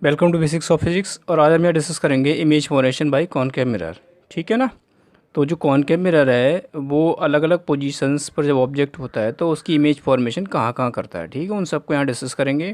Welcome to basics of physics. और आज हम यहाँ डिस्कस करेंगे image formation by concave mirror. ठीक है ना। तो जो कॉनकेव मिरर है वो अलग अलग पोजीशंस पर जब ऑब्जेक्ट होता है तो उसकी इमेज फॉर्मेशन कहाँ कहाँ करता है। ठीक है, उन सबको यहाँ डिस्कस करेंगे।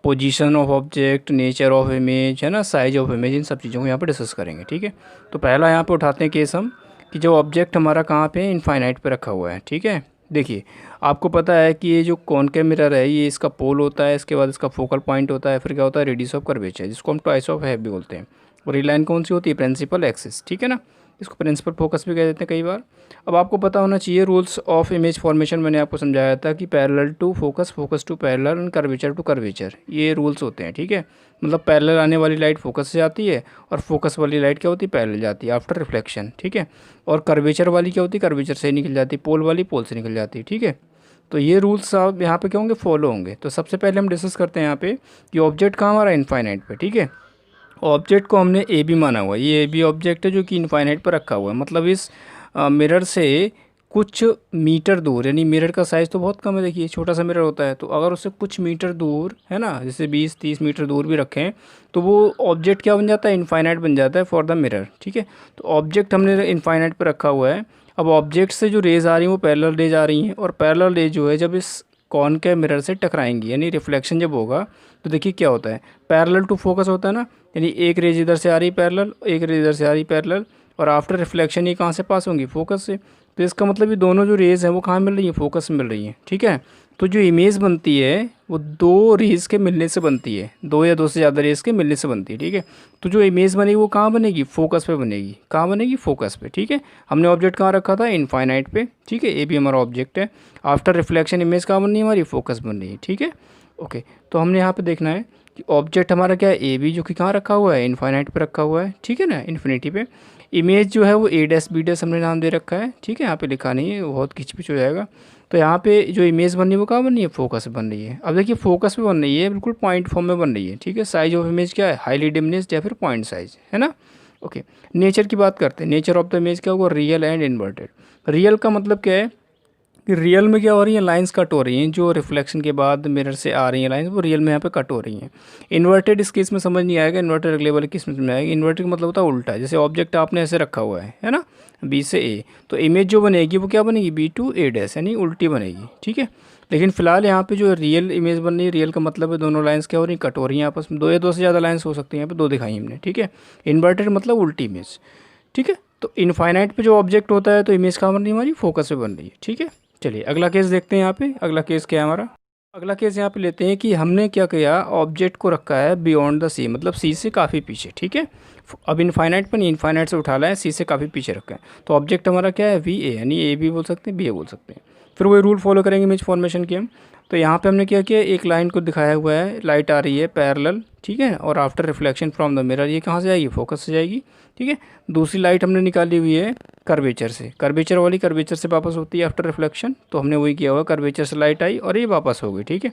Position of object, nature of image, है ना, साइज ऑफ इमेज, इन सब चीज़ों को यहाँ पर डिस्कस करेंगे। ठीक है, तो पहला यहाँ पे उठाते हैं केस हम कि जो ऑब्जेक्ट हमारा कहाँ पे इनफाइनाइट पे रखा हुआ है। ठीक है, देखिए आपको पता है कि ये जो कॉनकेव मिरर है ये इसका पोल होता है, इसके बाद इसका फोकल पॉइंट होता है, फिर क्या होता है रेडियस ऑफ कर्वेचर, जिसको हम ट्वाइस ऑफ हैफ भी बोलते हैं। और ये लाइन कौन सी होती है, प्रिंसिपल एक्सिस। ठीक है ना, इसको प्रिंसिपल फोकस भी कह देते हैं कई बार। अब आपको पता होना चाहिए रूल्स ऑफ इमेज फॉर्मेशन, मैंने आपको समझाया था कि parallel to focus, focus to parallel and curvature to curvature, ये रूल्स होते हैं। ठीक है, मतलब पैरेलल आने वाली लाइट फोकस से आती है और फोकस वाली लाइट क्या होती है, पैरेलल जाती है आफ्टर रिफ्लेक्शन। ठीक है, और कर्वेचर वाली क्या होती है, कर्वेचर से निकल जाती है, पोल वाली पोल से निकल जाती है। ठीक है, तो ये रूल्स आप यहाँ पे क्या होंगे, फॉलो होंगे। तो सबसे पहले हम डिस्कस करते हैं यहाँ पे कि ऑब्जेक्ट कहाँ हमारा इनफाइनाइट पे। ठीक है, ऑब्जेक्ट को हमने ए बी माना हुआ है, ये ए बी ऑब्जेक्ट है जो कि इनफाइनाइट पर रखा हुआ है, मतलब इस मिरर से कुछ मीटर दूर, यानी मिरर का साइज़ तो बहुत कम है, देखिए छोटा सा मिरर होता है, तो अगर उससे कुछ मीटर दूर, है ना, जैसे 20-30 मीटर दूर भी रखें तो वो ऑब्जेक्ट क्या बन जाता है, इनफाइनाइट बन जाता है फॉर द मिरर। ठीक है, तो ऑब्जेक्ट हमने इनफाइनाइट पर रखा हुआ है। अब ऑब्जेक्ट से जो रेज आ रही हैं वो पैरेलल रेज आ रही हैं, और पैरेलल रेज जो है जब इस कॉनकेव मिरर से टकराएंगी, यानी रिफ्लेक्शन जब होगा तो देखिए क्या होता है, पैरेलल टू फोकस होता है ना, यानी एक रेज इधर से आ रही पैरेलल, एक रेज इधर से आ रही पैरेलल, और आफ्टर रिफ्लेक्शन ये कहाँ से पास होंगी, फोकस से। तो इसका मतलब ये दोनों जो रेज हैं वो कहाँ मिल रही हैं, फोकस में मिल रही हैं। ठीक है, तो जो इमेज बनती है वो दो रेज के मिलने से बनती है, दो या दो से ज़्यादा रेज के मिलने से बनती है। ठीक है, तो जो इमेज बनेगी वो कहाँ बनेगी, फोकस पे बनेगी। कहाँ बनेगी, फोकस पे। ठीक है, हमने ऑब्जेक्ट कहाँ रखा था, इनफाइनाइट पे। ठीक है, ये भी हमारा ऑब्जेक्ट है। आफ्टर रिफ्लेक्शन इमेज कहाँ बन रही है, हमारी फोकस बन रही है। ठीक है, ओके, तो हमने यहाँ पे देखना है कि ऑब्जेक्ट हमारा क्या है, ए बी, जो कि कहाँ रखा हुआ है, इनफाइनाइट पे रखा हुआ है। ठीक है ना, इन्फिनिटी पे। इमेज जो है वो ए डैश बी डैश हमने नाम दे रखा है। ठीक है, यहाँ पे लिखा नहीं है, बहुत खिचपिच हो जाएगा। तो यहाँ पे जो इमेज बन रही है वो कहाँ बन रही है, फोकस पे बन रही है। अब देखिए फोकस पे बन रही है, बिल्कुल पॉइंट फॉर्म में बन रही है। ठीक है, साइज ऑफ इमेज क्या है, हाईली डिमिनिश्ड या फिर पॉइंट साइज, है ना। ओके, नेचर की बात करते हैं। नेचर ऑफ द इमेज क्या होगा, रियल एंड इन्वर्टेड। रियल का मतलब क्या है कि रियल में क्या हो रही है, लाइंस कट हो रही हैं, जो रिफ्लेक्शन के बाद मिरर से आ रही हैं लाइंस वो रियल में यहाँ पे कट हो रही हैं। इन्वर्टेड इस केस में समझ नहीं आएगा, इन्वर्टेड अगले वाले केस में समझ आएगा। इन्वर्टेड का मतलब होता है उल्टा, जैसे ऑब्जेक्ट आपने ऐसे रखा हुआ है ना, बी से ए, तो इमेज जो बनेगी वो क्या बनेगी, बी टू ए डैश, यानी उल्टी बनेगी। ठीक है, लेकिन फिलहाल यहाँ पे जो रियल इमेज बन रही है, रियल का मतलब है दोनों लाइंस क्या हो रही हैं, कट हो रही हैं आपस में, दो या दो से ज़्यादा लाइंस हो सकती हैं, यहाँ पे दो दिखाई हमने। ठीक है, इन्वर्टेड मतलब उल्टी इमेज। ठीक है, तो इनफाइनाइट पे जो ऑब्जेक्ट होता है तो इमेज कहाँ बन रही है, हमारी फोकस पे बन रही है। ठीक है, चलिए अगला केस देखते हैं। यहाँ पे अगला केस क्या है हमारा, अगला केस यहाँ पे लेते हैं कि हमने क्या किया, ऑब्जेक्ट को रखा है बियॉन्ड द सी, मतलब सी से काफ़ी पीछे। ठीक है, अब इनफाइनाइट पर नहीं, इनफाइनाइट से उठा लाए, सी से काफ़ी पीछे रखा है, तो ऑब्जेक्ट हमारा क्या है, वी ए, यानी ए भी बोल सकते हैं, बी ए बोल सकते हैं। फिर वही रूल फॉलो करेंगे इमेज फॉर्मेशन की हम। तो यहाँ पे हमने क्या किया, एक लाइन को दिखाया हुआ है, लाइट आ रही है पैरेलल। ठीक है, और after reflection from the mirror ये कहाँ से जाएगी, फोकस से जाएगी। ठीक है, दूसरी लाइट हमने निकाली हुई है कर्वेचर से, कर्वेचर वाली कर्वेचर से वापस होती है आफ्टर रिफ्लेक्शन, तो हमने वही किया हुआ, कर्वेचर से लाइट आई और ये वापस हो गई। ठीक है,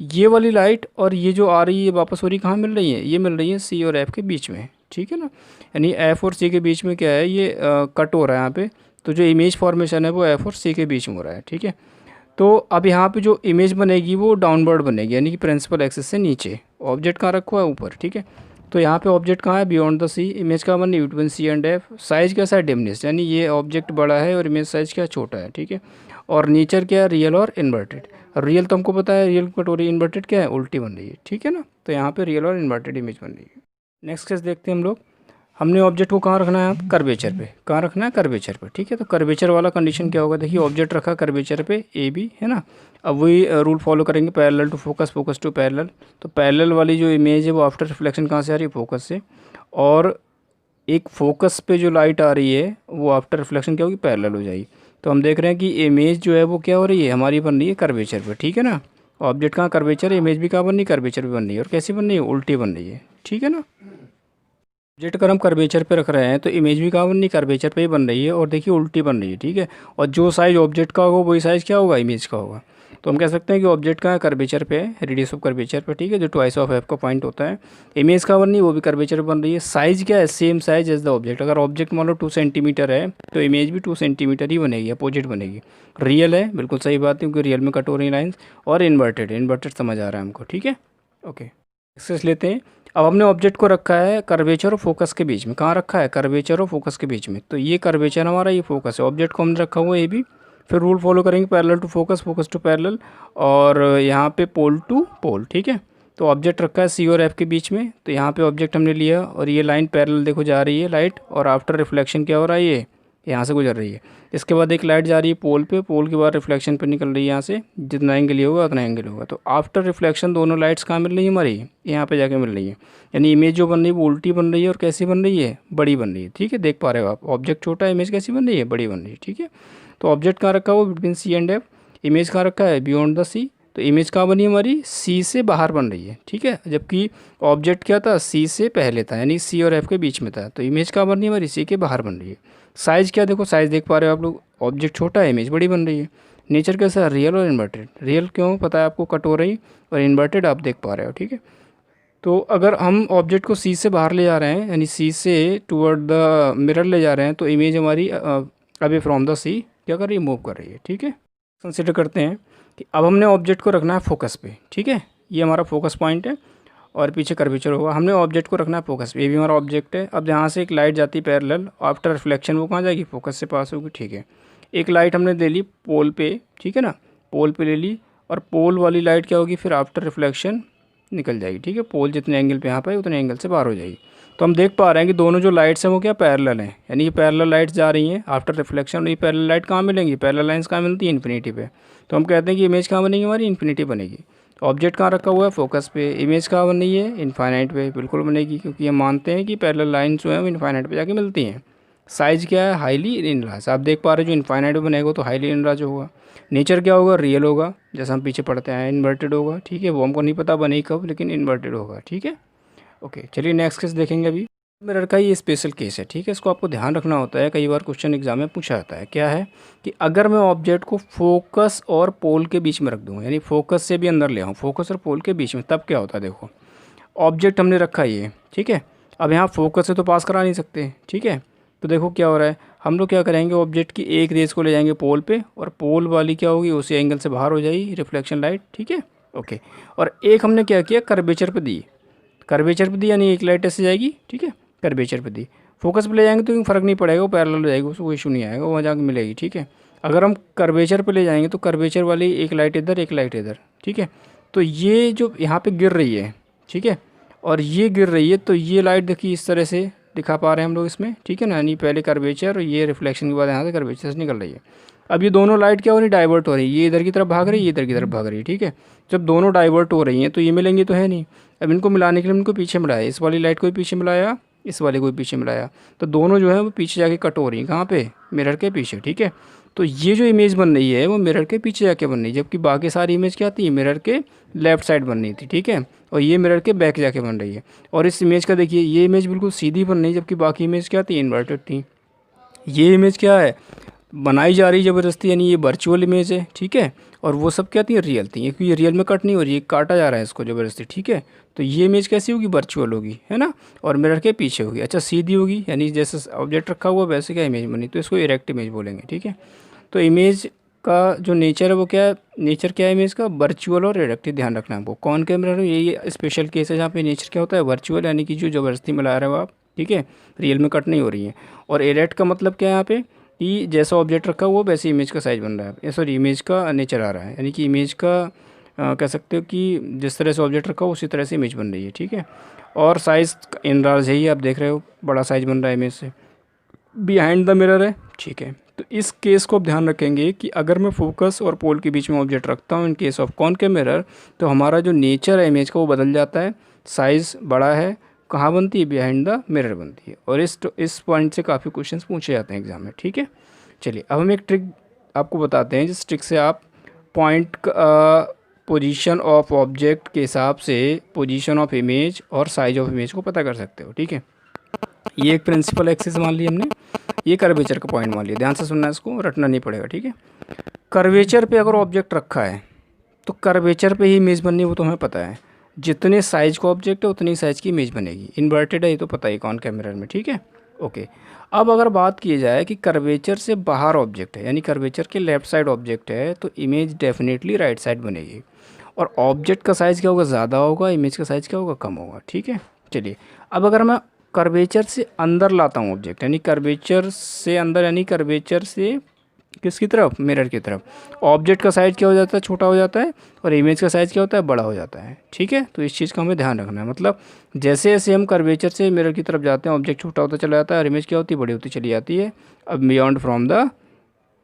ये वाली लाइट और ये जो आ रही है वापस हो रही कहाँ मिल रही है, ये मिल रही है सी और एफ के बीच में। ठीक है ना, यानी एफ और सी के बीच में क्या है, ये कट हो रहा है यहाँ पे, तो जो इमेज फॉर्मेशन है वो एफ और सी के बीच में हो रहा है। ठीक है, तो अब यहाँ पे जो इमेज बनेगी वो डाउनवर्ड बनेगी, यानी कि प्रिंसिपल एक्सिस से नीचे। ऑब्जेक्ट कहाँ रखा हुआ है, ऊपर। ठीक है, तो यहाँ पे ऑब्जेक्ट कहाँ है, बियॉन्ड द सी, इमेज का बन between C and F. Size कैसा है, डिमिनिश, यानी ये ऑब्जेक्ट बड़ा है और इमेज साइज क्या छोटा है। ठीक है, और नेचर क्या है, रियल और इन्वर्टेड। रियल तो हमको पता है, रियल कट हो रही है, इन्वर्टेड क्या है, उल्टी बन रही है। ठीक है ना, तो यहाँ पे रियल और इन्वर्टेड इमेज बन रही है। नेक्स्ट केस देखते हैं हम लोग। हमने ऑब्जेक्ट को कहाँ रखना है, कर्वेचर पे। कहाँ रखना है, कर्वेचर पे। ठीक है, तो कर्वेचर वाला कंडीशन क्या होगा, देखिए ऑब्जेक्ट रखा कर्वेचर पे ए बी, है ना। अब वही रूल फॉलो करेंगे, parallel to focus, focus to parallel. तो पैरेलल वाली जो इमेज है वो आफ्टर रिफ्लेक्शन कहाँ से आ रही है, फोकस से, और एक फोकस पे जो लाइट आ रही है वो आफ्टर रिफ्लेक्शन क्या होगी, पैरेलल हो जाएगी। तो हम देख रहे हैं कि इमेज जो है वो क्या हो रही है, हमारी बन रही है कर्वेचर पे। ठीक है ना, ऑब्जेक्ट कहाँ कर्वेचर है, इमेज भी कहाँ बन रही है, कर्वेचर पे बन रही है, और कैसी बन रही है, उल्टी बन रही है। ठीक है ना, ऑब्जेक्ट अगर हम कर्वेचर पे रख रहे हैं तो इमेज भी कहाँ बन रही है, कर्वेचर पे ही बन रही है, और देखिए उल्टी बन रही है। ठीक है, और जो साइज ऑब्जेक्ट का होगा वही साइज क्या होगा, इमेज का होगा। तो हम कह सकते हैं कि ऑब्जेक्ट का कर्वेचर पे है, रेडियस ऑफ कर्वेचर पे। ठीक है, जो ट्वाइस ऑफ एफ का पॉइंट होता है। इमेज का बन रही है वो भी कर्वेचर बन रही है। साइज क्या है, same size as the object. अगर ऑब्जेक्ट मान लो 2 सेंटीमीटर है तो इमेज भी 2 सेंटीमीटर ही बनेगी, अपोजिट बनेगी। रियल है, बिल्कुल सही बात है, क्योंकि रियल में कट हो रही लाइन्स। और इन्वर्टेड, इन्वर्टेड समझ आ रहा है हमको। ठीक है, ओके, एक्सेस लेते हैं। अब हमने ऑब्जेक्ट को रखा है कर्वेचर और फोकस के बीच में। कहाँ रखा है? कर्वेचर और फोकस के बीच में। तो ये कर्वेचर हमारा, ये फोकस है। ऑब्जेक्ट को हमने रखा हुआ है ये भी। फिर रूल फॉलो करेंगे, parallel to focus, focus to parallel, और यहाँ पे पोल टू पोल। ठीक है, तो ऑब्जेक्ट रखा है सी और एफ के बीच में। तो यहाँ पे ऑब्जेक्ट हमने लिया और ये लाइन पैरेलल देखो जा रही है लाइट, और आफ्टर रिफ्लेक्शन क्या हो रहा है, ये यहाँ से गुजर रही है। इसके बाद एक लाइट जा रही है पोल पे, पोल के बाद रिफ्लेक्शन पे निकल रही है यहाँ से। जितना एंगल ये होगा उतना एंगल होगा। तो आफ्टर रिफ्लेक्शन दोनों लाइट्स कहाँ मिल रही है हमारी? यहाँ पे जाके मिल रही है। यानी इमेज जो बन रही है वो उल्टी बन रही है और कैसी बन रही है? बड़ी बन रही है। ठीक है, देख पा रहे हो आप, ऑब्जेक्ट छोटा है, इमेज कैसी बन रही है? बड़ी बन रही है। ठीक है, तो ऑब्जेक्ट कहाँ रखा हुआ? Between C and F. Image कहाँ रखा है? Beyond the C. तो इमेज कहाँ बनी हमारी? सी से बाहर बन रही है। ठीक है, जबकि ऑब्जेक्ट क्या था? सी से पहले था, यानी सी और एफ के बीच में था। तो इमेज कहाँ बन रही है हमारी? सी के बाहर बन रही है। साइज़ क्या देखो, साइज़ देख पा रहे हो आप लोग, ऑब्जेक्ट छोटा है, इमेज बड़ी बन रही है। नेचर कैसा है? रियल और इन्वर्टेड। रियल क्यों पता है आपको? कट हो रही, और इन्वर्टेड आप देख पा रहे हो। ठीक है, तो अगर हम ऑब्जेक्ट को सी से बाहर ले जा रहे हैं, यानी सी से टुवर्ड द मिरर ले जा रहे हैं, तो इमेज हमारी अवे फ्रॉम द सी क्या कर रही है? मूव कर रही है। ठीक है, कंसिडर करते हैं कि अब हमने ऑब्जेक्ट को रखना है फोकस पे। ठीक है, ये हमारा फोकस पॉइंट है और पीछे कर्वेचर होगा। हमने ऑब्जेक्ट को रखना है फोकस पे, ये भी हमारा ऑब्जेक्ट है। अब यहाँ से एक लाइट जाती है पैरेलल, आफ्टर रिफ्लेक्शन वो कहाँ जाएगी? फोकस से पास होगी। ठीक है, एक लाइट हमने ले ली पोल पे, ठीक है ना, पोल पे ले ली, और पोल वाली लाइट क्या होगी? फिर आफ्टर रिफ्लेक्शन निकल जाएगी। ठीक है, पोल जितने एंगल पे यहाँ पे उतने एंगल से बाहर हो जाएगी। तो हम देख पा रहे हैं कि दोनों जो लाइट्स हैं वो क्या? पैरेलल हैं, यानी ये पैरेलल लाइट्स जा रही हैं आफ्टर रिफ्लेक्शन। और ये पैरेलल लाइट कहाँ मिलेंगी? पैरेलल लाइन्स कहाँ मिलती है? इन्फिनिटी पे। तो हम कहते हैं कि इमेज कहाँ बनेगी हमारी? इन्फिनिटी बनेगी। तो ऑब्जेक्ट कहाँ रखा हुआ है? फोकस पे। इमेज कहाँ बन रही है? इनफाइनाइट पे। बिल्कुल बनेगी, क्योंकि हम मानते हैं कि पैरेलल लाइन्स जो है वो इनफाइनाइट पे जाके मिलती हैं। साइज़ क्या है? Highly enlarge. आप देख पा रहे हो जो इनफाइनाइट पे बनेगा तो हाईली इनलार्ज होगा। नेचर क्या होगा? रियल होगा, जैसा हम पीछे पढ़ते हैं। इन्वर्टेड होगा, ठीक है, वो हमको नहीं पता बनेगी कब, लेकिन इन्वर्टेड होगा। ठीक है, ओके, चलिए नेक्स्ट केस देखेंगे। अभी मिरर का ये स्पेशल केस है। ठीक है, इसको आपको ध्यान रखना होता है, कई बार क्वेश्चन एग्जाम में पूछा जाता है। क्या है कि अगर मैं ऑब्जेक्ट को फोकस और पोल के बीच में रख दूँ, यानी फोकस से भी अंदर ले आऊँ, फोकस और पोल के बीच में, तब क्या होता है? देखो, ऑब्जेक्ट हमने रखा ये, ठीक है, अब यहाँ फोकस से तो पास करा नहीं सकते। ठीक है, तो देखो क्या हो रहा है, हम लोग क्या करेंगे, ऑब्जेक्ट की एक रेस को ले जाएंगे पोल पे, और पोल वाली क्या होगी? उसी एंगल से बाहर हो जाएगी रिफ्लेक्शन लाइट। ठीक है, ओके, और एक हमने क्या किया? कर्वेचर पे दी। कर्वेचर पे दी यानी एक लाइट ऐसे जाएगी। ठीक है, कर्वेचर पे दी। फोकस पे ले जाएंगे तो फ़र्क नहीं पड़ेगा, वो पैरेलल हो जाएगी, उसको कोई इशू नहीं आएगा, वहाँ जाकर मिलेगी। ठीक है, अगर हम कर्वेचर पे ले जाएंगे तो कर्वेचर वाली एक लाइट इधर, एक लाइट इधर। ठीक है, तो ये जो यहाँ पे गिर रही है, ठीक है, और ये गिर रही है, तो ये लाइट देखिए इस तरह से दिखा पा रहे हैं हम लोग इसमें। ठीक है ना, यानी पहले कर्वेचर और ये रिफ्लेक्शन के बाद यहाँ से कर्वेचर से निकल रही है। अब ये दोनों लाइट क्या हो रही? डाइवर्ट हो रही है, ये इधर की तरफ भाग रही है, ये इधर की तरफ भाग रही है। ठीक है, जब दोनों डाइवर्ट हो रही हैं तो ये मिलेंगी तो है नहीं। अब इनको मिलाने के लिए इनको पीछे मिलाया, इस वाली लाइट को भी पीछे मिलाया, इस वाले को भी पीछे मिलाया, तो दोनों जो है वो पीछे जाके कट हो रही हैं। कहाँ पे? मिरर के पीछे। ठीक है, तो ये जो इमेज बन रही है वो मिरर के पीछे जाके बन रही है, जबकि बाकी सारी इमेज क्या थी? मिरर के लेफ्ट साइड बन रही थी। ठीक है, और ये मिरर के बैक जाके बन रही है। और इस इमेज का देखिए, ये इमेज बिल्कुल सीधी बन रही है, जबकि बाकी इमेज क्या थी? इन्वर्टेड थी। ये इमेज क्या है? बनाई जा रही है ज़बरदस्ती, यानी ये वर्चुअल इमेज है। ठीक है, और वो सब क्या थी? रियल थी, क्योंकि ये रियल में कट नहीं हो रही है, काटा जा रहा है इसको ज़बरदस्ती। ठीक है, तो ये इमेज कैसी होगी? वर्चुअल होगी, है ना, और मिरर के पीछे होगी। अच्छा, सीधी होगी, यानी जैसे ऑब्जेक्ट रखा हुआ वैसे क्या इमेज बनी, तो इसको इरेक्ट इमेज बोलेंगे। ठीक है, तो इमेज का जो नेचर है वो क्या है? नेचर क्या है इमेज का? वर्चुअल और इरेक्ट, ध्यान रखना है आपको। कौन के मिरर है? ये स्पेशल केस है जहाँ पे नेचर क्या होता है? वर्चुअल, यानी कि जो ज़बरदस्ती मिला रहे हो आप। ठीक है, रियल में कट नहीं हो रही है। और इरेक्ट का मतलब क्या है यहाँ पे? कि जैसा ऑब्जेक्ट रखा हुआ वैसे इमेज का साइज़ बन रहा है, सॉरी इमेज का नेचर आ रहा है, यानी कि इमेज का कह सकते हो कि जिस तरह से ऑब्जेक्ट रखा हो उसी तरह से इमेज बन रही है। ठीक है, और साइज़ इनलार्ज है ही, आप देख रहे हो बड़ा साइज़ बन रहा है इमेज से, बिहाइंड द मिरर है। ठीक है, तो इस केस को आप ध्यान रखेंगे कि अगर मैं फोकस और पोल के बीच में ऑब्जेक्ट रखता हूँ in case of concave mirror, तो हमारा जो नेचर है इमेज का वो बदल जाता है। साइज़ बड़ा है, कहाँ बनती है? बिहाइंड द मिरर बनती है। और इस पॉइंट से काफ़ी क्वेश्चंस पूछे जाते हैं एग्जाम में। ठीक है, चलिए अब हम एक ट्रिक आपको बताते हैं, जिस ट्रिक से आप पॉइंट पोजीशन ऑफ ऑब्जेक्ट के हिसाब से पोजीशन ऑफ इमेज और साइज ऑफ इमेज को पता कर सकते हो। ठीक है, ये एक प्रिंसिपल एक्सिस मान ली हमने, ये कर्वेचर का पॉइंट मान लिया। ध्यान से सुनना, इसको रटना नहीं पड़ेगा। ठीक है, कर्वेचर पे अगर ऑब्जेक्ट रखा है तो कर्वेचर पे ही इमेज बननी है, वो तो हमें पता है। जितने साइज का ऑब्जेक्ट है उतनी साइज़ की इमेज बनेगी। इन्वर्टेड है ये तो पता ही कॉनकेव मिरर में। ठीक है, ओके, अब अगर बात की जाए कि कर्वेचर से बाहर ऑब्जेक्ट है, यानी कर्वेचर के लेफ़्ट साइड ऑब्जेक्ट है, तो इमेज डेफिनेटली राइट साइड बनेगी। और ऑब्जेक्ट का साइज़ क्या होगा? ज़्यादा होगा, इमेज का साइज़ क्या होगा? कम होगा। ठीक है, चलिए अब अगर मैं कर्वेचर से अंदर लाता हूँ ऑब्जेक्ट, यानी कर्वेचर से अंदर, यानी कर्वेचर से किसकी तरफ, मिरर की तरफ, ऑब्जेक्ट का साइज़ क्या हो जाता है, छोटा हो जाता है, और इमेज का साइज़ क्या होता है, बड़ा हो जाता है। ठीक है, तो इस चीज़ का हमें ध्यान रखना है। मतलब जैसे जैसे हम कर्वेचर से मिरर की तरफ जाते हैं, ऑब्जेक्ट छोटा होता चला जाता है और इमेज क्या होती है, बड़ी होती चली जाती है। अब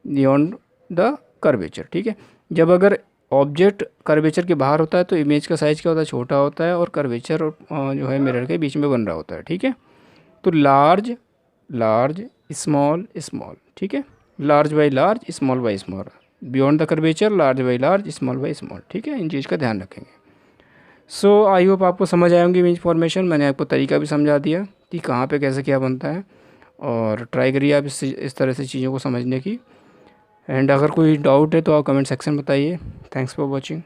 बियॉन्ड द कर्वेचर। ठीक है, जब अगर ऑब्जेक्ट कर्वेचर के बाहर होता है तो इमेज का साइज़ क्या होता है, छोटा होता है, और कर्वेचर जो है मिरर के बीच में बन रहा होता है। ठीक है, तो लार्ज लार्ज, स्मॉल स्मॉल। ठीक है, large by large, small by small, beyond the curvature, large by large, small by small. ठीक है, इन चीज़ का ध्यान रखेंगे। सो आई होप आपको समझ आएंगे इमेज फॉर्मेशन। मैंने आपको तरीका भी समझा दिया कि कहाँ पे कैसे क्या बनता है, और ट्राई करिए आप इस तरह से चीज़ों को समझने की। एंड अगर कोई डाउट है तो आप कमेंट सेक्शन में बताइए। Thanks for watching.